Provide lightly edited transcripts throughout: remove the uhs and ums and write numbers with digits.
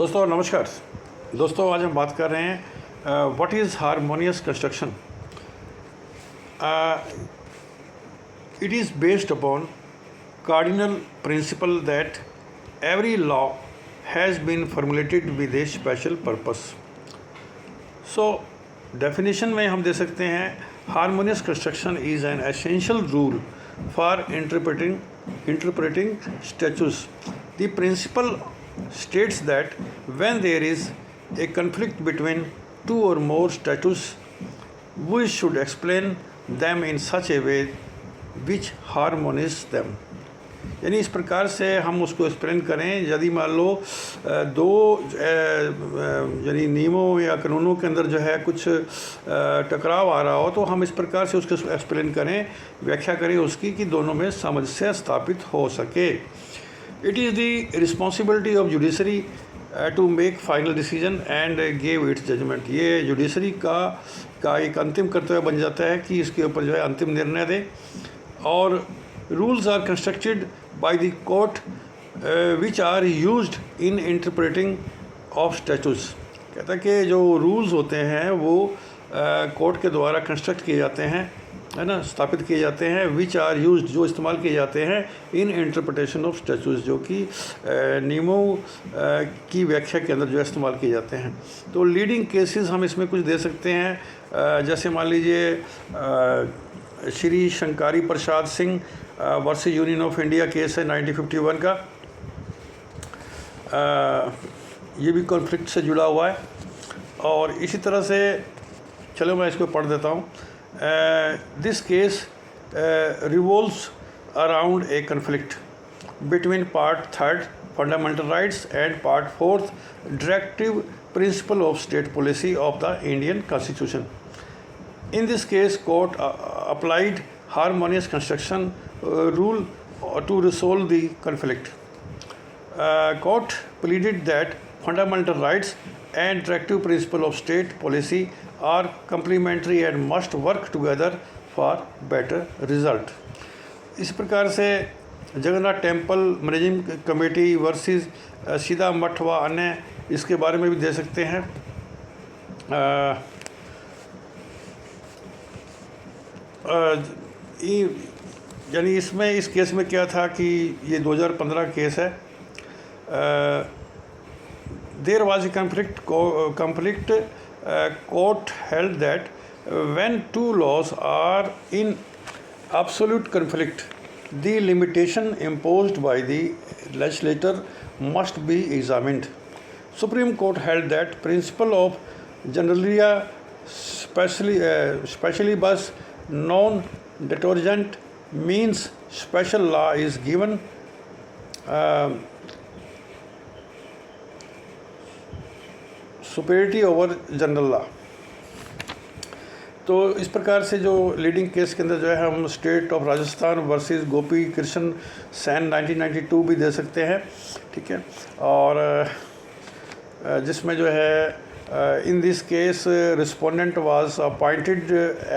दोस्तों नमस्कार। दोस्तों आज हम बात कर रहे हैं what is harmonious construction. It is based upon cardinal principle that every law has been formulated with a special purpose. So definition में हम दे सकते हैं harmonious construction is an essential rule for interpreting statutes. The principle states that when there is a conflict between two or more statutes, we should explain them in such a way which harmonies them. यानी इस प्रकार से हम उसको explain करें। यदि मान लो दो यानी नियमों या कानूनों के अंदर जो है कुछ टकराव आ रहा हो तो हम इस प्रकार से उसको एक्सप्लेन करें, व्याख्या करें उसकी कि दोनों में सामंजस्य स्थापित हो सके। It is the responsibility of judiciary to make final decision and give its judgment. ये जुडिशरी का एक अंतिम कर्तव्य बन जाता है कि इसके ऊपर जो है अंतिम निर्णय दे। और rules are constructed by the court which are used in interpreting of statutes। कहता है कि जो rules होते हैं वो कोर्ट के द्वारा कंस्ट्रक्ट किए जाते हैं, है ना, स्थापित किए जाते हैं। which are used जो इस्तेमाल किए जाते हैं in interpretation of statutes जो कि नियमों की व्याख्या के अंदर जो है इस्तेमाल किए जाते हैं। तो लीडिंग केसेस हम इसमें कुछ दे सकते हैं। जैसे मान लीजिए Shri Shankari Prasad Singh versus Union of India case है 1951 का। ये भी कॉन्फ्लिक्ट से जुड़ा हुआ है। और इसी तरह से चलो मैं इसको पढ़ देता हूँ। This case revolves around a conflict between part 3 fundamental rights and part 4 directive principle of state policy of the Indian constitution. In this case, court applied harmonious construction rule to resolve the conflict. Court pleaded that fundamental rights and directive principle of state policy are complementary and must work together for better result. इस प्रकार से Jagannath temple managing committee versus सीधा मठ व अन्य इसके बारे में भी दे सकते हैं। यानी इसमें इस केस में क्या था कि ये 2015 केस है। There was a conflict court held that when two laws are in absolute conflict, the limitation imposed by the legislator must be examined. Supreme Court held that principle of generalia specialibus non-detergent means special law is given superiority over general law. तो इस प्रकार से जो leading case के अंदर जो है हम state of Rajasthan versus Gopi Krishna Sain 1992 भी दे सकते हैं, ठीक है। और जिसमें जो है in this case respondent was appointed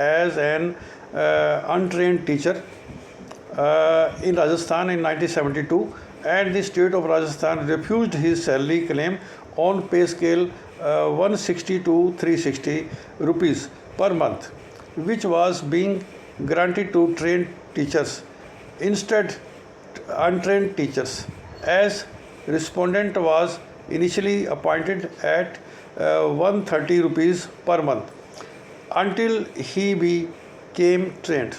as an untrained teacher in Rajasthan in 1972 and the state of Rajasthan refused his salary claim on pay scale 160 to 360 rupees per month which was being granted to trained teachers, instead untrained teachers, as respondent was initially appointed at 130 rupees per month until he became trained.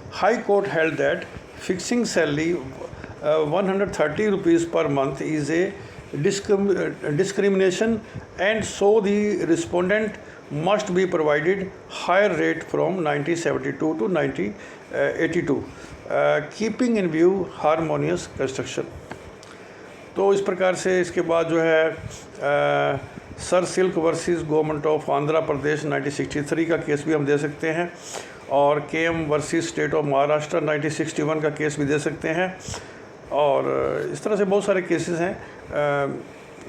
High Court held that fixing salary 130 rupees per month is a discrimination and so the respondent must be provided higher rate from 1972 to 1982, keeping in view harmonious construction. तो इस प्रकार से इसके बाद जो है sir silk versus government of Andhra Pradesh 1963 का case भी हम दे सकते हैं। और KM versus state of Maharashtra 1961 का केस भी दे सकते हैं। और इस तरह से बहुत सारे केसेस हैं।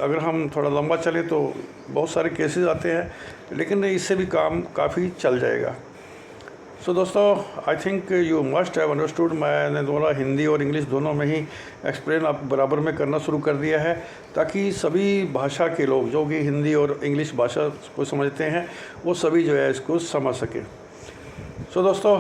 अगर हम थोड़ा लंबा चले तो बहुत सारे केसेस आते हैं, लेकिन इससे भी काम काफ़ी चल जाएगा। सो दोस्तों, I think you must have understood, मैंने बोला हिंदी और इंग्लिश दोनों में ही एक्सप्लेन आप बराबर में करना शुरू कर दिया है, ताकि सभी भाषा के लोग जो कि हिंदी और इंग्लिश भाषा को समझते हैं वो सभी जो है इसको समझ सकें। सो दोस्तों,